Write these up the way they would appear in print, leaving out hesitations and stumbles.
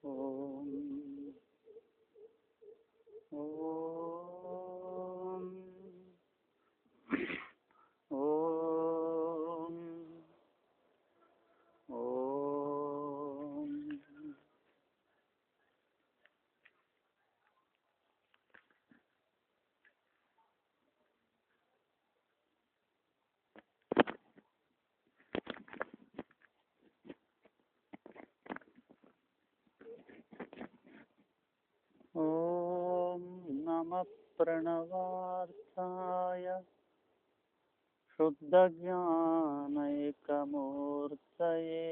ओम ओम ओम ओम। ओम नमः प्रणवार्थाय शुद्धज्ञानैकमूर्तये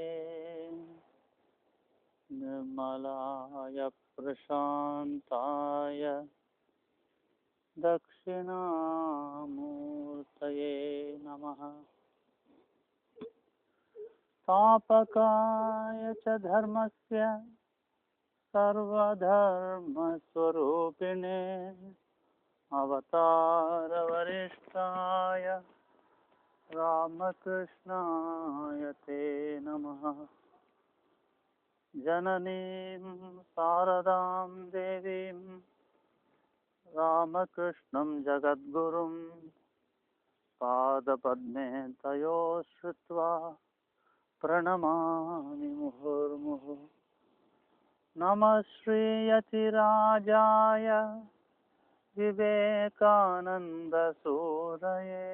निर्मलाय प्रशान्ताय दक्षिणामूर्तये नमः। स्थापकाय च धर्मस्य सर्वधर्मस्वरूपिणे अवतारवरिष्ठाय रामकृष्णाय ते नमः। जननीं शारदां देवीं रामकृष्णं जगद्गुरुं पादपद्मे तयोः श्रुत्वा प्रणमामि मुहुर्मुहुः। नमः श्रीयतिराजाय विवेकानन्दसूरये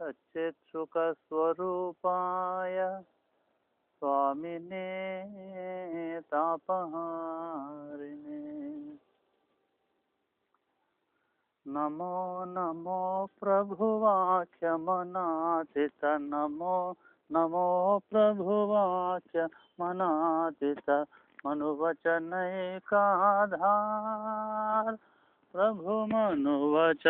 सच्चित्सुखस्वरूपाय स्वामिने तापहारिणे। नमो नमो प्रभुवाक्य मनातित नमो नमो प्रभुवाक्य मनातित मनुवचनैकाधार प्रभु मनुवचनैकाधार।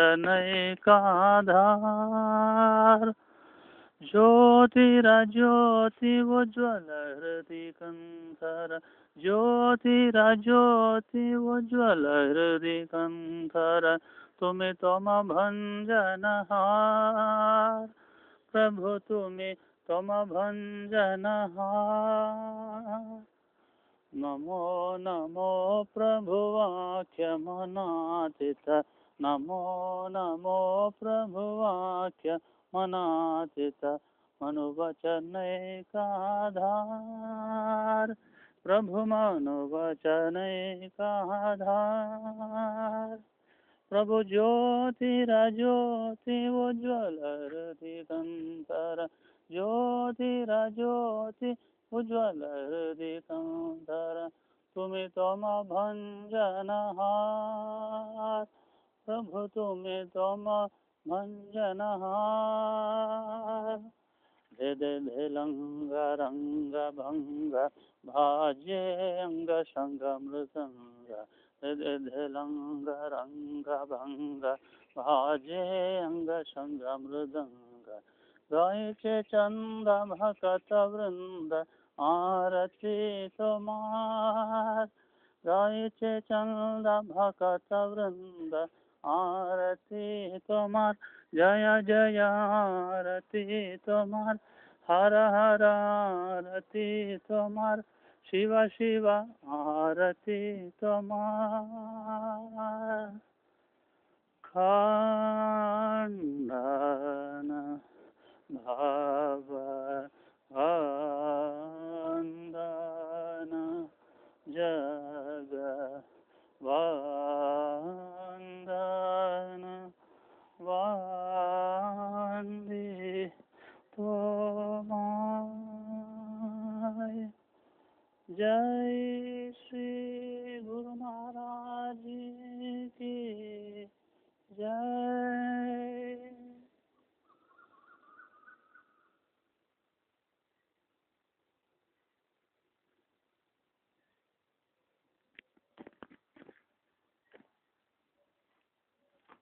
ज्योतिरज्योतिर्ज्वल हृदिकंकर ज्योतिरज्योतिर्ज्वल हृदिकंकर तुमि तम भंजनहार प्रभु तुमि तम भंजनहार। नमो नमो प्रभुवाक्य मनातित नमो नमो प्रभुवाक्य मनातित मनुवचनैकाधार प्रभु मनुवचनैकाधार। प्रभु ज्योतिरज्योतिर्ज्वल हृदिकंकर ज्योतिरज्योति उज्ज्वल हृदिकंकर तुमि तम भंजनहार प्रभु तुमि तम भंजनहार। धेलंग रंग भंग भाज्ये अंग संग मृदंग धेलंग रंग भंग भाज्ये अंग संग मृदंग गायके चंद भक्त वृंद आरती तुम्हार गायके चंद भक्त वृंद आरती तुम्हार जय जय आरती तुम्हार हर हर आरती तुम्हार शिव शिव आरती तुम्हार। खंडन भव वंदन जग वंदन वंदे तुम्हाय। जय श्री गुरु महाराज की जय।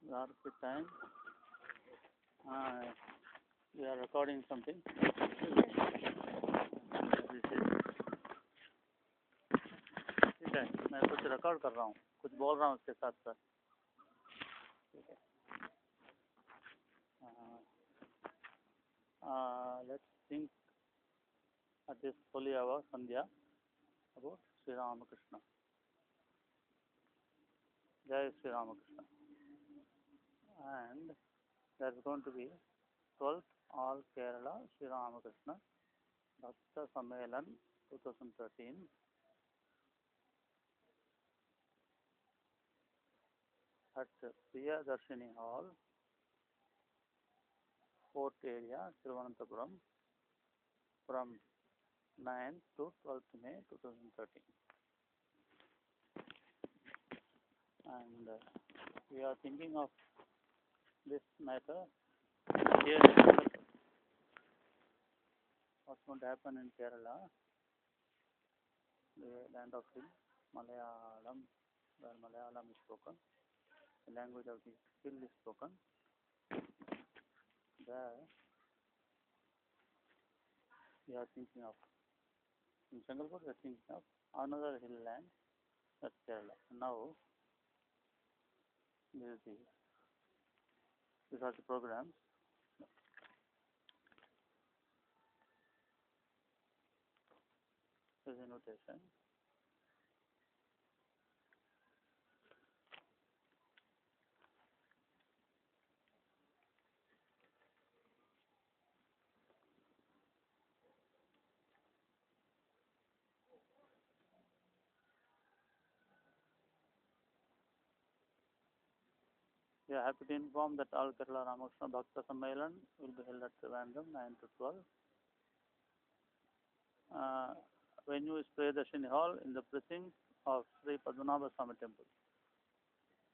Lot of time. We are recording something. ठीक है, मैं कुछ रिकॉर्ड कर रहा हूँ, कुछ बोल रहा हूँ उसके साथ साथ। ठीक है। Let's think at this holy hour, Sandhya, about Sri Ramakrishna. Jai Sri Ramakrishna. And there is going to be 12th All Kerala Sri Ramakrishna Bhakta Sammelan 2013 at Priyadarshini Hall, Fort Area, Trivandrum, from 9th to 12th May 2013. And we are thinking of this matter here. What's going to happen in Kerala, the land of hill, Malayalam, where Malayalam is spoken, the language of the hill is spoken. There we are thinking of, in Changalpur we are thinking of another hill land, that's Kerala. Now, these are the programs. This is a notation. We are happy to inform that All Kerala Ramakrishna Bhakta Sammelan will be held at Trivandrum 9 to 12. Venue is Priyadarshini Hall in the precinct of Sri Padmanabha Swami Temple.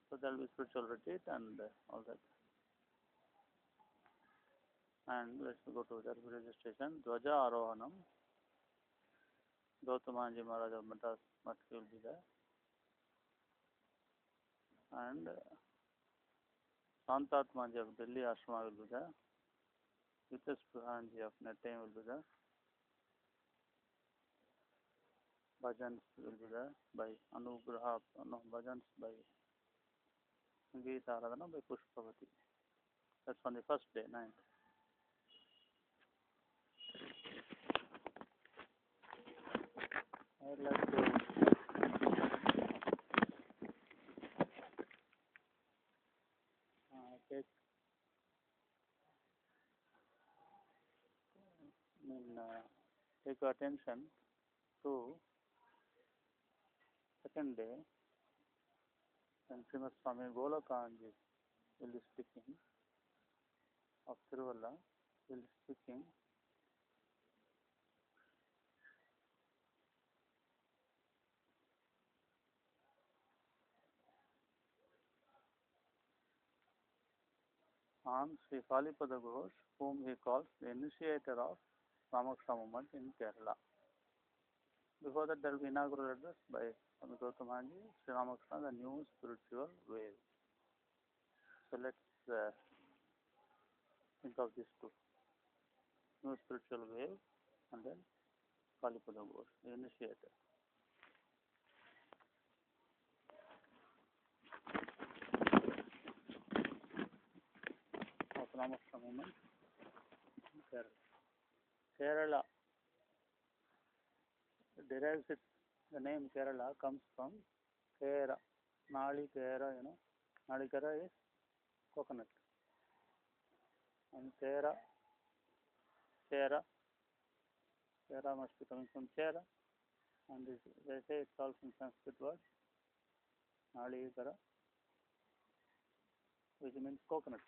So there will be spiritual retreat and all that. And let's go to the registration. Dwaja Arohanam. Gautamanji Maharaj of Madras Matki will be there. And Santatmanji of Delhi Ashrama will be there. Vitas Purahanji of Nettain will be there. Bhajans will be there by Anugraha, no, Bhajans by Geeta Aradhana by Pushpavati. That's on the first day, 9th. I would like to take your attention to second day, when Srimad Swami Golakanji will be speaking of Tiruvalla, will be speaking on Sri Palipada Ghosh, whom he calls the initiator of Ramakrishna movement in Kerala. Before that, there will be inaugural address by Swami Gautamaji, Sri Ramakrishna, the new spiritual wave. So let's think of these two. New spiritual wave and then Palipada Ghosh, the initiator. Of Ramakrishna movement in Kerala. Kerala derives it, the name Kerala comes from Kera, Nali Kera, Nali Kera is coconut. And Kera must be coming from Chera, and this, they say it's also in Sanskrit word, Nali Kera, which means coconut,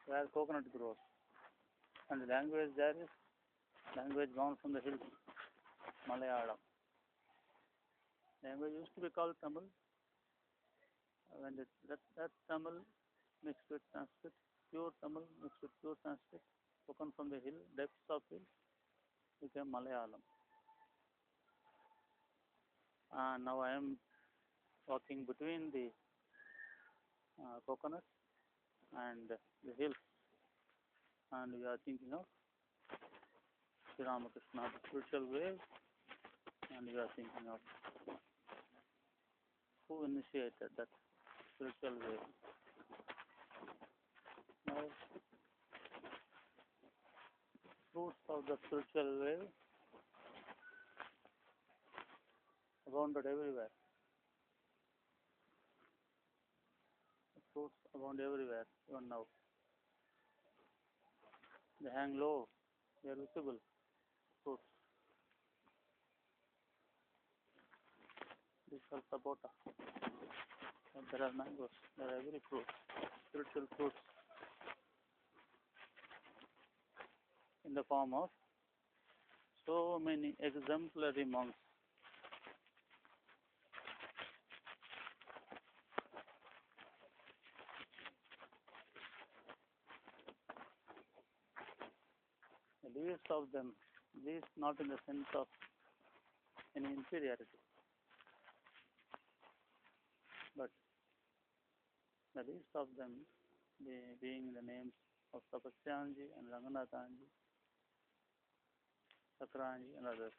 where coconut grows. And the language there is language born from the hills, Malayalam. Language used to be called Tamil. When that Tamil mixed with Sanskrit, pure Tamil mixed with pure Sanskrit, spoken from the hill, depths of hill, became Malayalam. Now I am walking between the coconut and the hills, and we are thinking of Sri Ramakrishna, the spiritual wave, and we are thinking of who initiated that spiritual wave. Now, fruits of the spiritual wave abounded everywhere. The fruits abound everywhere, even now. They hang low, they are visible fruits. This is sapota. And there are mangoes, there are every fruit, spiritual fruits in the form of so many exemplary monks. The least of them, least not in the sense of any inferiority, but the least of them being the names of Tapasyanji and Ranganathanji, Sakranji and others.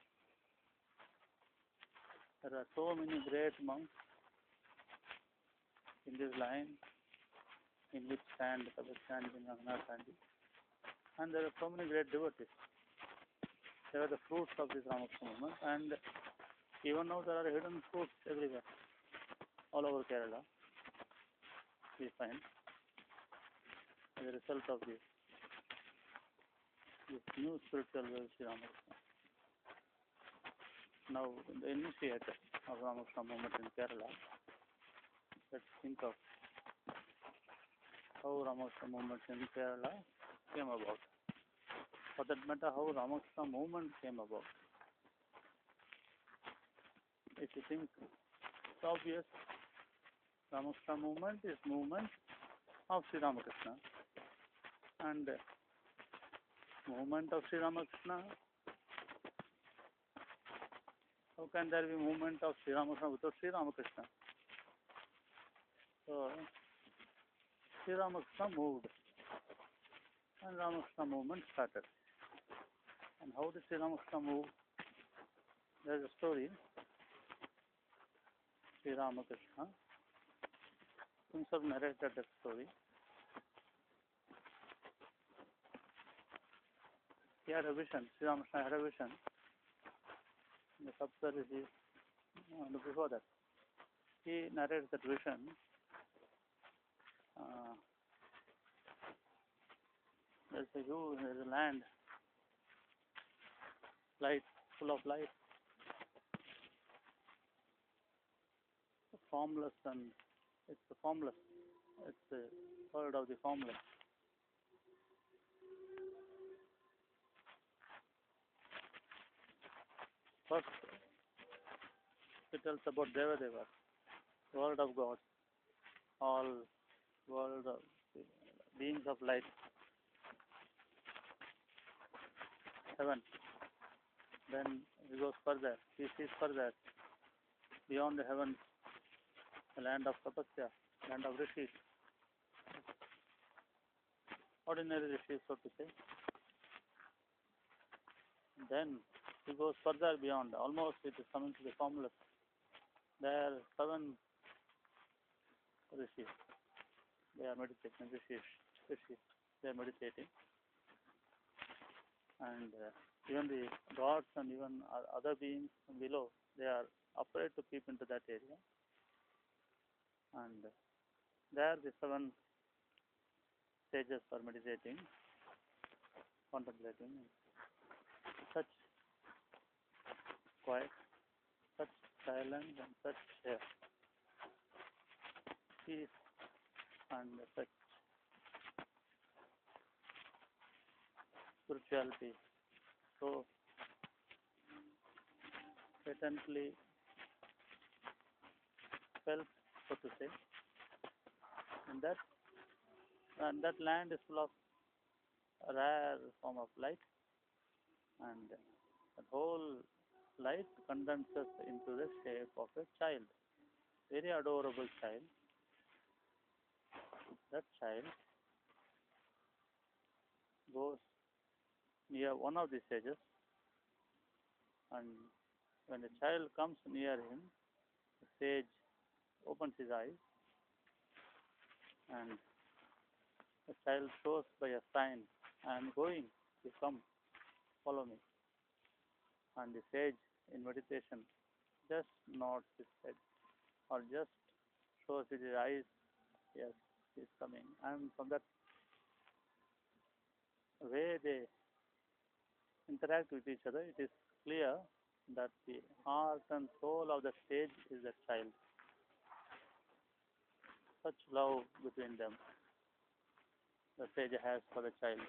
There are so many great monks in this line in which stand Tapasyanji and Ranganathanji, and there are so many great devotees. They are the fruits of this Ramakrishna movement, and even now there are hidden fruits everywhere, all over Kerala, we find, as a result of this new spiritual way of Sri Ramakrishna. Now, the initiator of Ramakrishna movement in Kerala, let's think of how Ramakrishna movement in Kerala came about. For that matter, how Ramakrishna movement came about. If you think, it's obvious, Ramakrishna movement is movement of Sri Ramakrishna, and movement of Sri Ramakrishna, how can there be movement of Sri Ramakrishna without Sri Ramakrishna? So, Sri Ramakrishna moved, and Ramakrishna movement started. And how did Sri Ramakrishna move? There is a story. Sri Ramakrishna himself narrated that story. He had a vision. Sri Ramakrishna had a vision. The Sapta Rishis, before that, he narrated that vision. There's a land, light, full of light, formless, and it's the formless. It's the word of the formless. First, it tells about Devadeva, word of God, all world of beings of light, heaven. Then he goes further, he sees further, beyond the heavens, the land of Tapasya, land of Rishis, ordinary Rishis, so to say. Then he goes further beyond, almost it is coming to the formless. There are 7 Rishis. They are meditating, Rishis. They are meditating. And even the gods and even other beings below, they are afraid to peep into that area. And there the 7 stages are meditating, contemplating. Such quiet, such silence, and such peace, and such spirituality, so patently felt, so to say. And that land is full of a rare form of light, and that whole light condenses into the shape of a child, very adorable child. That child goes near one of the sages, and when the child comes near him, the sage opens his eyes, and the child shows by a sign, "I am going, you come, follow me." And the sage in meditation just nods his head or just shows with his eyes, yes, he's coming. And from that way they interact with each other, it is clear that the heart and soul of the stage is the child. Such love between them the sage has for the child.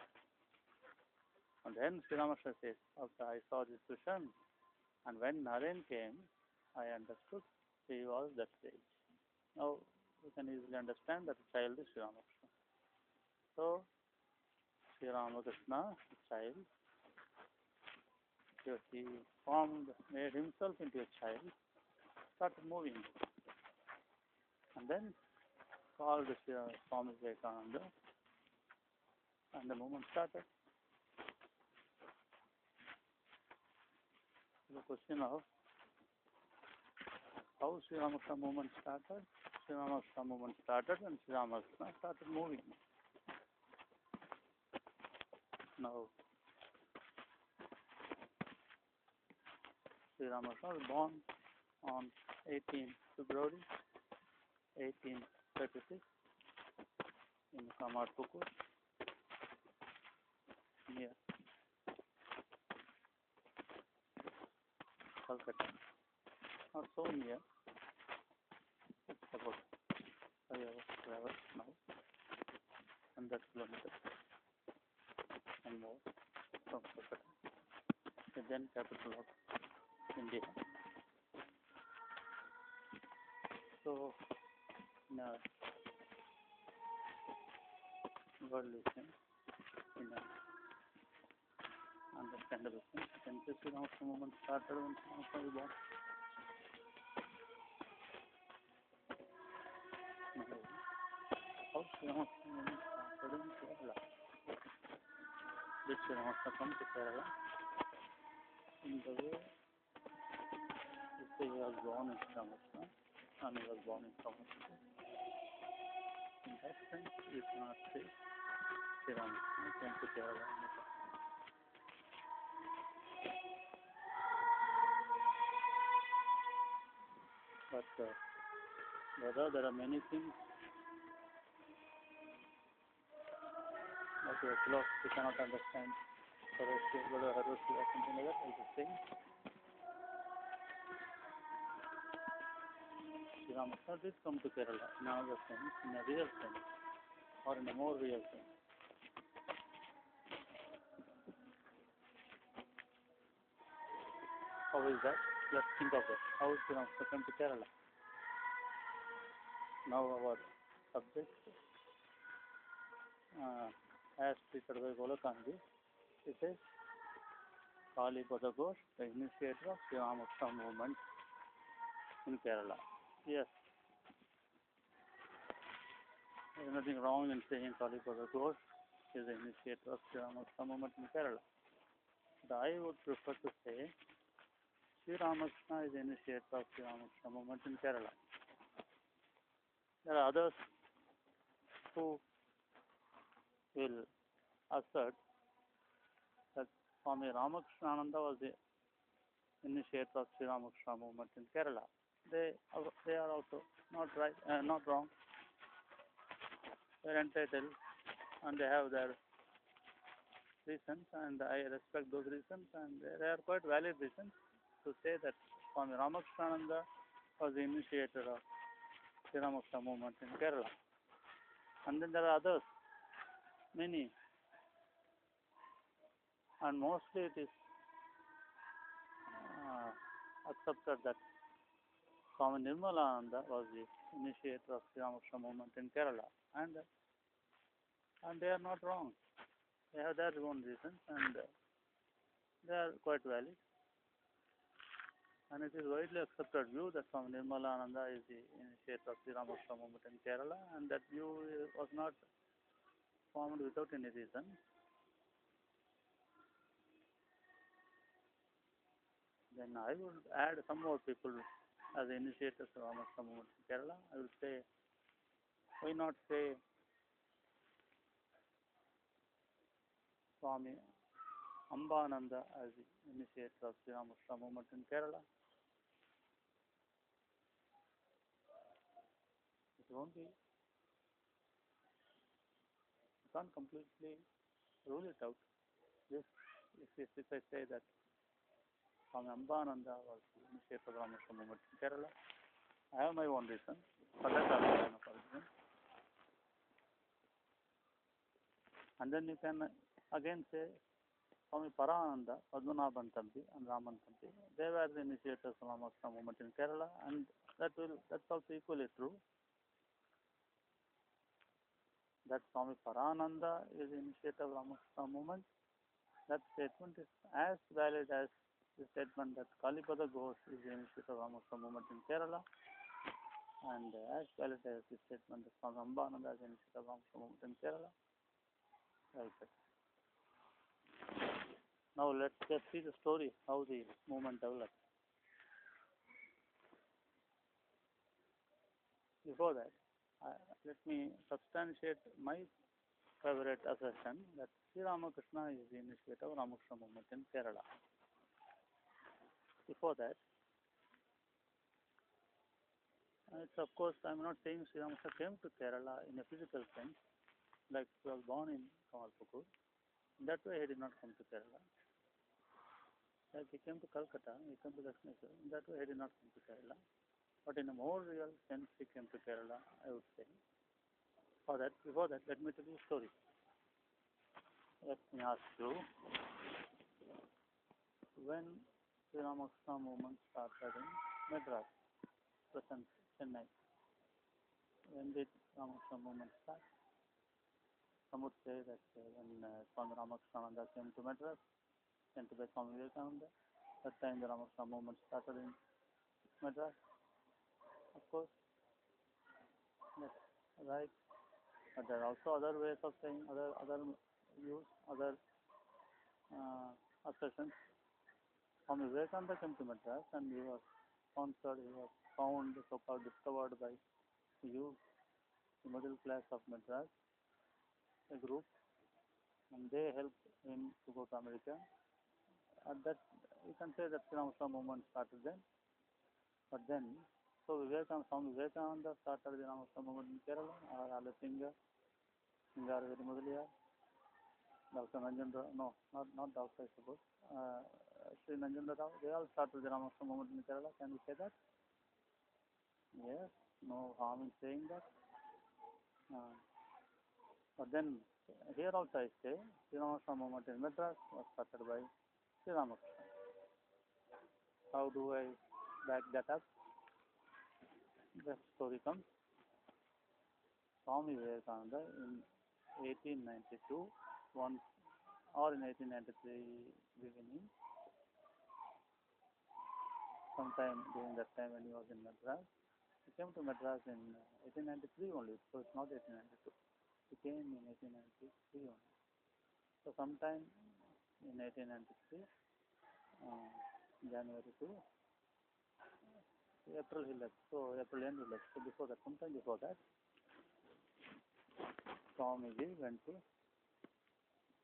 And then Sri Ramakrishna says, after I saw this vision, and when Naren came, I understood he was that sage. Now you can easily understand that the child is Sri Ramakrishna. So Sri Ramakrishna, the child, he made himself into a child, started moving, and then called Swami Vivekananda, and the movement started. The question of how Sri Ramakrishna movement started. Sri Ramakrishna movement started and Sri Ramakrishna started moving. Now, Sri Ramakrishna was born on 18 February 1836 in Kamarpukur, near Calcutta. Not so near, it's about 5 hours travel now, 100 kilometers and more from Calcutta, the then capital of India. So, in a worldly sense, in an understandable sense, you can say Sri Ramakrishna movement started when Sri Ramakrishna was born. How Sri Ramakrishna movement started in Kerala? Did Sri Ramakrishna come to Kerala? In the way, you say he was born in Sri Ramakrishna, and he was born in Ramakrishna. In that sense, you cannot say Sri Ramakrishna came to Kerala. But whether there are many things that your philosophy cannot understand, whether Harushi or something like that, I was saying, Sri Ramakrishna did come to Kerala in another sense, in a real sense, or in a more real sense. How is that? Let's think of that. How is Sri Ramakrishna come to Kerala? Now our subject, as treated by Golakandi, it is Kali Pada Ghosh, the initiator of Sri Ramakrishna movement in Kerala. Yes, there is nothing wrong in saying Kali Pada Ghosh is the initiator of Sri Ramakrishna movement in Kerala. But I would prefer to say Sri Ramakrishna is the initiator of Sri Ramakrishna movement in Kerala. There are others who will assert that Swami Ramakrishna was the initiator of Sri Ramakrishna movement in Kerala. They are also not right, not wrong. They are entitled and they have their reasons, and I respect those reasons, and they are quite valid reasons to say that Swami Ramakrishna was the initiator of Sri Ramakrishna movement in Kerala. And then there are others, many, and mostly it is accepted that Swami Nirmalananda was the initiator of Sri Ramakrishna movement in Kerala, and they are not wrong. They have their own reasons, and they are quite valid. And it is widely accepted view that Swami Nirmalananda is the initiator of Sri Ramakrishna movement in Kerala, and that view was not formed without any reason. Then I would add some more people as the initiators of Ramakrishna movement in Kerala. I would say, why not say Swami Ambananda as the initiator of Sri Ramakrishna movement in Kerala? You won't be, you can't completely rule it out. This, if I say that Swami Ambananda was the initiator of Ramakrishna movement in Kerala, I have my own reason. For that, I have enough argument. And then you can again say Swami Parananda, Padmanabhan Tampi, and Raman Tampi, they were the initiators of Ramakrishna movement in Kerala, and that's also equally true. That Swami Parananda is the initiator of Ramakrishna movement. That statement is as valid as the statement that Kalipada Ghosh is the initiator of Ramakrishna movement in Kerala, and as valid as the statement that Swami Ambananda is the initiator of Ramakrishna movement in Kerala. Right. Now let's just see the story, how the movement developed. Before that, let me substantiate my favorite assertion that Sri Ramakrishna is the initiator of Ramakrishna movement in Kerala. Before that, it's of course I'm not saying Sri Ramakrishna came to Kerala in a physical sense, like he was born in Kamalpukur. In that way, he did not come to Kerala. Like he came to Calcutta, he came to Dakshineshwar. In that way, he did not come to Kerala. But in a more real sense, he came to Kerala, I would say. Before that, let me tell you a story. Let me ask you, when the Ramakrishna movement started in Madras, present Chennai, when did Ramakrishna movement start? Some would say that when Swami Ramakrishna came to Madras, sent by Swami Vivekananda, that time the Ramakrishna movement started in Madras. Of course, that's right. But there are also other ways of saying, other views, other assertions. Swami Vivekananda came to Madras and he was sponsored, he was found, so-called discovered by the youth, the middle class of Madras, a group, and they helped him to go to America. That you can say that Sri Ramakrishna movement started then. But then, so Swami Vivekananda started the Ramakrishna movement in Kerala, or Alasinga, Singaraveri Mudaliar, Dr. Nanjendra, no, not Dr. I suppose, Sri Nanjendra Rao, they all started the Ramakrishna movement in Kerala. Can we say that? Yes, no harm in saying that. But then, here also I say, Sri Ramakrishna movement in Madras was started by Sri Ramakrishna. How do I back that up? The story comes. Swami Vivekananda in 1892, or in 1893 beginning, sometime during that time when he was in Madras. He came to Madras in 1893 only, so it's not 1892. He came in 1893 only. So sometime in 1893, January to April he left. So April end he left. So before that, sometime before that, Swamiji went to,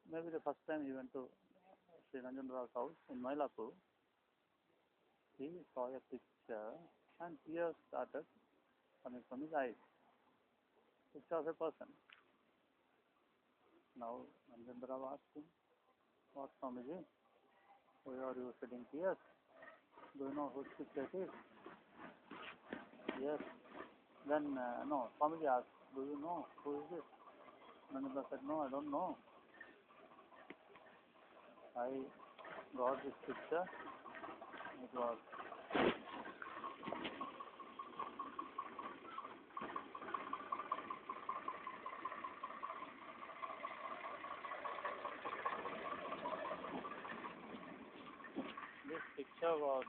maybe the first time he went to Sri Nanjendra's house in Mylapur. He saw a picture and tears started coming from his eyes. Picture of a person. Now Nanjendra asked him, "What, Swamiji? Why are you shedding tears? Do you know whose picture it is?" Yes. Then, no, Swamiji asked, "Do you know who is this?" Nanjendra said, "No, I don't know. I got this picture. It was this picture was,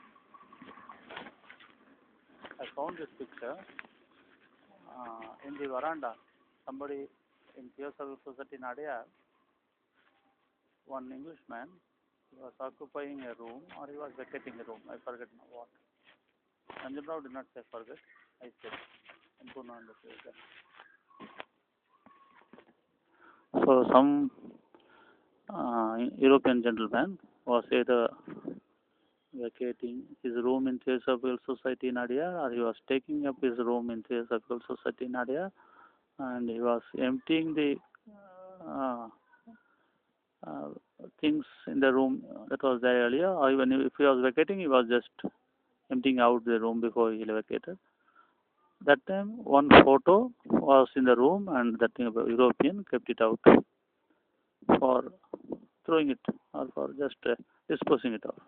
I found this picture in the veranda. Somebody in Pure Service Society in Adyar, one Englishman, was occupying a room, or he was vacating a room. I forget now what. Nanjendra did not say forget. I said. So some European gentleman was either vacating his room in Theosophical Society in Adyar, or he was taking up his room in Theosophical Society in Adyar, and he was emptying the uh, uh, things in the room that was there earlier, or even if he was vacating, he was just emptying out the room before he vacated. That time, one photo was in the room, and that European kept it out for throwing it or for just disposing it off.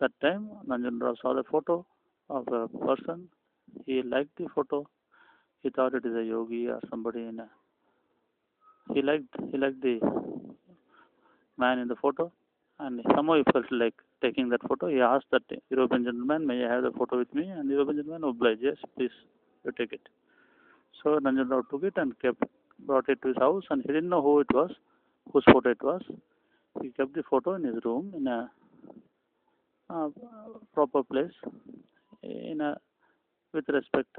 That time, Nanjundra saw the photo of a person. He liked the photo. He thought it is a yogi or somebody in a. He liked the man in the photo, and somehow he felt like taking that photo. He asked that European gentleman, "May I have the photo with me?" And the European gentleman obliged, "Yes, please, you take it." So Nanjundra took it and brought it to his house, and he didn't know who it was, whose photo it was. He kept the photo in his room in a proper place, in a with respect.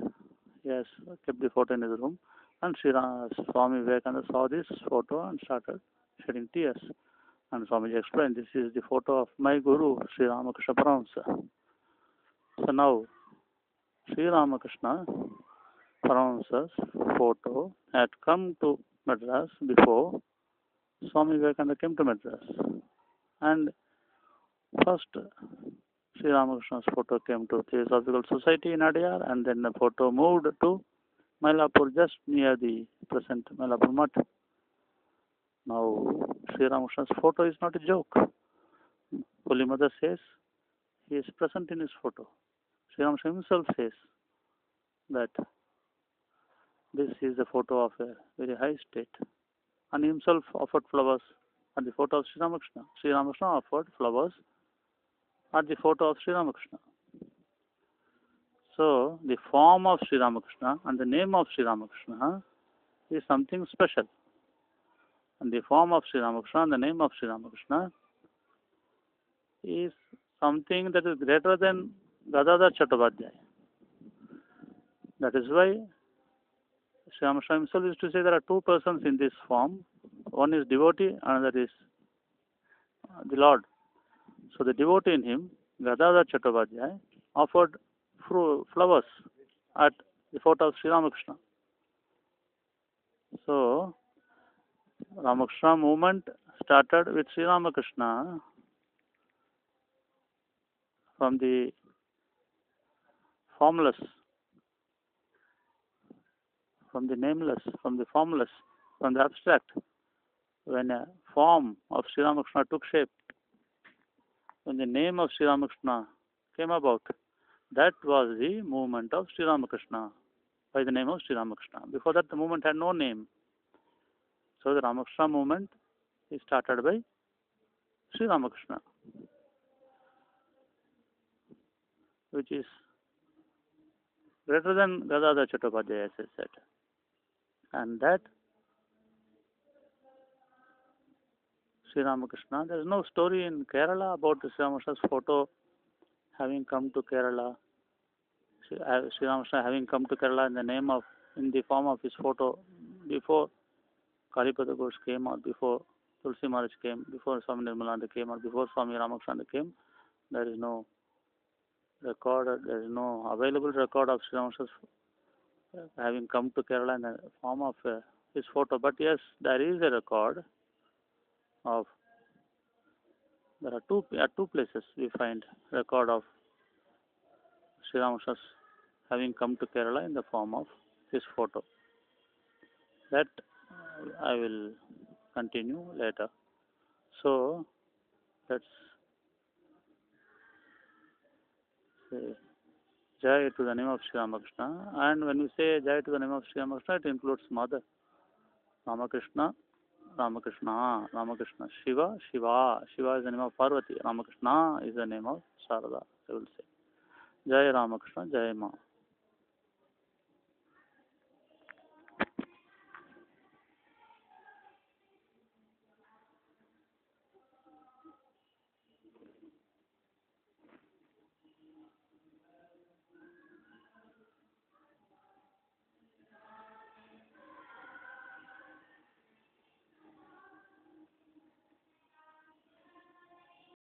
Yes, kept the photo in his room, and Swami Vivekananda saw this photo and started shedding tears. And Swamiji explained, "This is the photo of my Guru, Sri Ramakrishna Paramahamsa." So now, Sri Ramakrishna Paramahamsa's photo had come to Madras before Swami Vivekananda came to Madras. And first, Sri Ramakrishna's photo came to Theosophical Society in Adyar, and then the photo moved to Mylapore, just near the present Mylapore Mutt. Now, Sri Ramakrishna's photo is not a joke. Holy Mother says he is present in his photo. Sri Ramakrishna himself says that this is a photo of a very high state, and he himself offered flowers at the photo of Sri Ramakrishna. Sri Ramakrishna offered flowers at the photo of Sri Ramakrishna. So, the form of Sri Ramakrishna and the name of Sri Ramakrishna is something special. And the form of Sri Ramakrishna and the name of Sri Ramakrishna is something that is greater than Gadadhar Chattopadhyay. That is why Sri Ramakrishna himself used to say there are two persons in this form. One is devotee, another is the Lord. So the devotee in him, Gadadhar Chattopadhyay, offered flowers at the photo of Sri Ramakrishna. So, Ramakrishna movement started with Sri Ramakrishna from the formless, from the nameless, from the formless, from the abstract. When a form of Sri Ramakrishna took shape, when the name of Sri Ramakrishna came about, that was the movement of Sri Ramakrishna, by the name of Sri Ramakrishna. Before that, the movement had no name. So the Ramakrishna movement is started by Sri Ramakrishna, which is greater than Gadadhar Chattopadhyay, as I said. And that Sri Ramakrishna, there is no story in Kerala about the Sri Ramakrishna's photo having come to Kerala. Sri Ramakrishna having come to Kerala in the form of his photo before Kalipada Ghosh came, or before Tulsi Maharaj came, before Swami Nirmalananda came, or before Swami Ramakrishna came. There is no record, there is no available record of Sri Ramakrishna's having come to Kerala in the form of his photo. But yes, there is a record of, there are two places we find record of Sri Ramakrishna's having come to Kerala in the form of his photo. That I will continue later. So, let's say Jai to the name of Sri Ramakrishna. And when we say Jai to the name of Sri Ramakrishna, it includes Mother. Ramakrishna, Ramakrishna, Ramakrishna, Shiva, Shiva. Shiva is the name of Parvati. Ramakrishna is the name of Sarada, I will say. Jai Ramakrishna, Jai Ma.